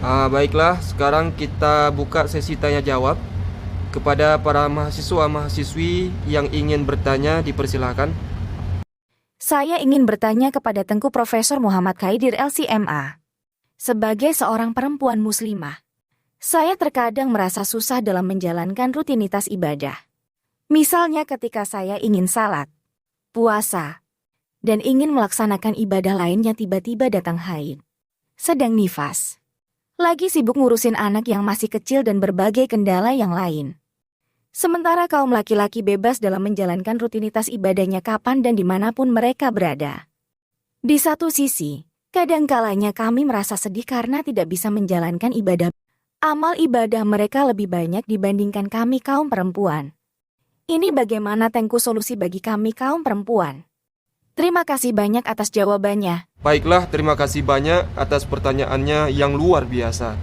Baiklah, sekarang kita buka sesi tanya jawab. Kepada para mahasiswa-mahasiswi yang ingin bertanya, dipersilakan. Saya ingin bertanya kepada Tengku Profesor Muhammad Khaidir LCMA. Sebagai seorang perempuan muslimah, saya terkadang merasa susah dalam menjalankan rutinitas ibadah. Misalnya ketika saya ingin salat, puasa, dan ingin melaksanakan ibadah lainnya tiba-tiba datang haid, sedang nifas. Lagi sibuk ngurusin anak yang masih kecil dan berbagai kendala yang lain. Sementara kaum laki-laki bebas dalam menjalankan rutinitas ibadahnya kapan dan dimanapun mereka berada. Di satu sisi, kadangkalanya kami merasa sedih karena tidak bisa menjalankan ibadah. Amal ibadah mereka lebih banyak dibandingkan kami kaum perempuan. Ini bagaimana Tengku solusi bagi kami kaum perempuan? Terima kasih banyak atas jawabannya. Baiklah, terima kasih banyak atas pertanyaannya yang luar biasa.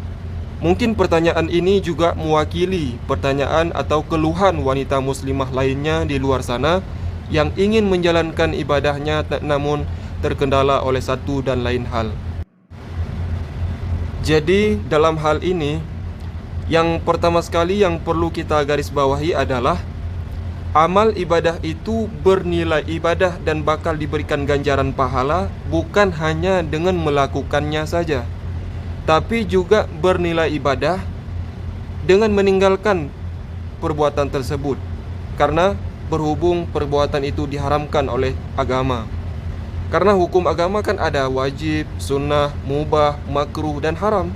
Mungkin pertanyaan ini juga mewakili pertanyaan atau keluhan wanita muslimah lainnya di luar sana yang ingin menjalankan ibadahnya namun terkendala oleh satu dan lain hal. Jadi dalam hal ini, yang pertama sekali yang perlu kita garis bawahi adalah amal ibadah itu bernilai ibadah dan bakal diberikan ganjaran pahala bukan hanya dengan melakukannya saja, tapi juga bernilai ibadah dengan meninggalkan perbuatan tersebut, karena berhubung perbuatan itu diharamkan oleh agama. Karena hukum agama kan ada wajib, sunnah, mubah, makruh, dan haram.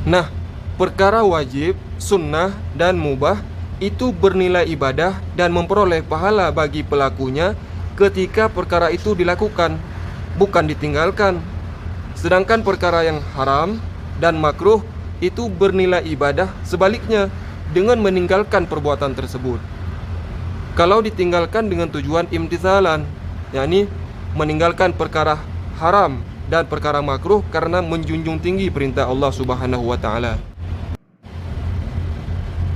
Nah, perkara wajib, sunnah, dan mubah itu bernilai ibadah dan memperoleh pahala bagi pelakunya ketika perkara itu dilakukan, bukan ditinggalkan. Sedangkan perkara yang haram dan makruh itu bernilai ibadah sebaliknya dengan meninggalkan perbuatan tersebut. Kalau ditinggalkan dengan tujuan imtithalan, yakni meninggalkan perkara haram dan perkara makruh karena menjunjung tinggi perintah Allah Subhanahu wa taala.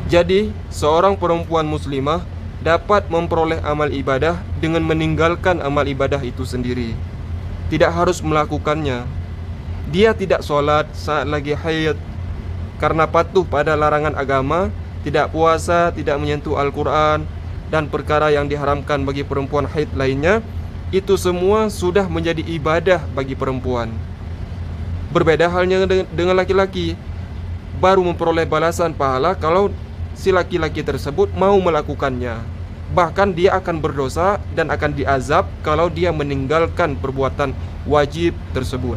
Jadi, seorang perempuan muslimah dapat memperoleh amal ibadah dengan meninggalkan amal ibadah itu sendiri. Tidak harus melakukannya. Dia tidak sholat saat lagi haid karena patuh pada larangan agama, tidak puasa, tidak menyentuh Al-Quran, dan perkara yang diharamkan bagi perempuan haid lainnya. Itu semua sudah menjadi ibadah bagi perempuan. Berbeda halnya dengan laki-laki, baru memperoleh balasan pahala kalau si laki-laki tersebut mau melakukannya. Bahkan dia akan berdosa dan akan diazab kalau dia meninggalkan perbuatan wajib tersebut.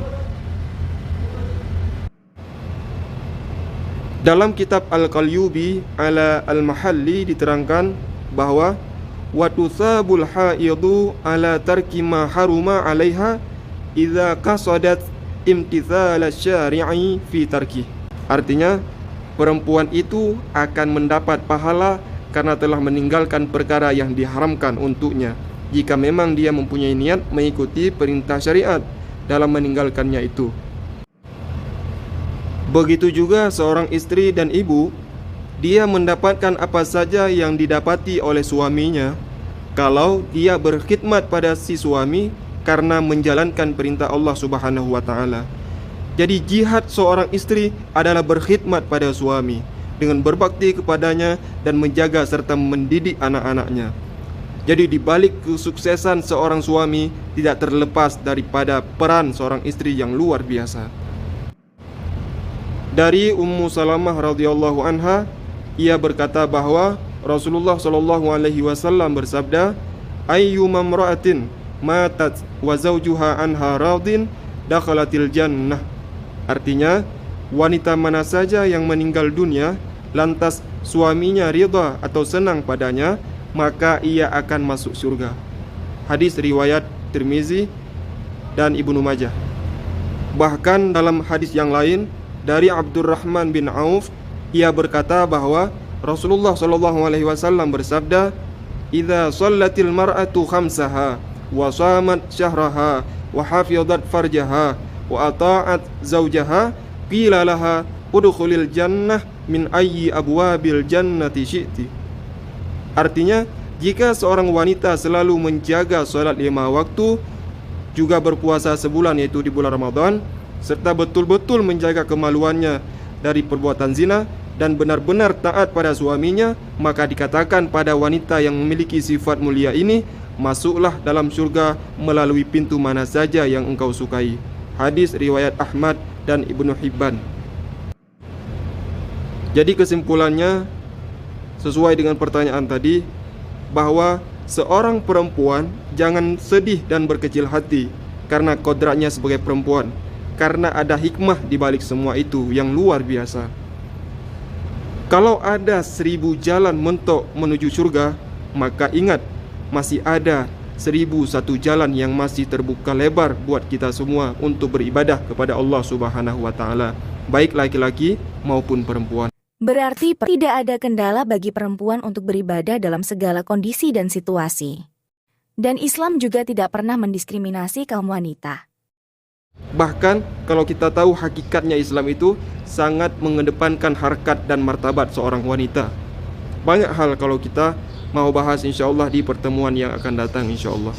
Dalam kitab Al-Qalyubi ala Al-Mahalli diterangkan bahwa wa tusabul haidu ala tarki ma haruma 'alaiha idza qasadat imtithal asy-syari'i fi tarki. Artinya, perempuan itu akan mendapat pahala karena telah meninggalkan perkara yang diharamkan untuknya jika memang dia mempunyai niat mengikuti perintah syariat dalam meninggalkannya itu. Begitu juga seorang istri dan ibu, dia mendapatkan apa saja yang didapati oleh suaminya kalau dia berkhidmat pada si suami karena menjalankan perintah Allah Subhanahu wa taala. Jadi jihad seorang istri adalah berkhidmat pada suami dengan berbakti kepadanya dan menjaga serta mendidik anak-anaknya. Jadi di balik kesuksesan seorang suami tidak terlepas daripada peran seorang istri yang luar biasa. Dari Ummu Salamah radhiyallahu anha, ia berkata bahwa Rasulullah sallallahu alaihi wasallam bersabda, "Ayyuma imra'atin matat wa zawjuha anha radin dakhalatil jannah." Artinya, wanita mana saja yang meninggal dunia lantas suaminya ridha atau senang padanya, maka ia akan masuk surga. Hadis riwayat Tirmizi dan Ibnu Majah. Bahkan dalam hadis yang lain dari Abdurrahman bin Auf, ia berkata bahwa Rasulullah sallallahu alaihi wasallam bersabda, "Idza shallatil mar'atu khamsaha wa shamat syahraha wa hafizat farjaha wa ata'at zawjaha qila laha udkhulil jannah min ayyi abwabil jannati syi'ti." Artinya, jika seorang wanita selalu menjaga salat 5 waktu, juga berpuasa sebulan yaitu di bulan Ramadan, serta betul-betul menjaga kemaluannya dari perbuatan zina dan benar-benar taat pada suaminya, maka dikatakan pada wanita yang memiliki sifat mulia ini, masuklah dalam surga melalui pintu mana saja yang engkau sukai. Hadis riwayat Ahmad dan Ibnu Hibban. Jadi kesimpulannya, sesuai dengan pertanyaan tadi, bahwa seorang perempuan jangan sedih dan berkecil hati karena kodratnya sebagai perempuan, karena ada hikmah di balik semua itu yang luar biasa. Kalau ada 1000 jalan mentok menuju surga, maka ingat, masih ada 1001 jalan yang masih terbuka lebar buat kita semua untuk beribadah kepada Allah Subhanahu wa Ta'ala, baik laki-laki maupun perempuan. Berarti tidak ada kendala bagi perempuan untuk beribadah dalam segala kondisi dan situasi. Dan Islam juga tidak pernah mendiskriminasi kaum wanita. Bahkan kalau kita tahu hakikatnya Islam itu sangat mengedepankan harkat dan martabat seorang wanita. Banyak hal kalau kita mau bahas insya Allah di pertemuan yang akan datang insya Allah.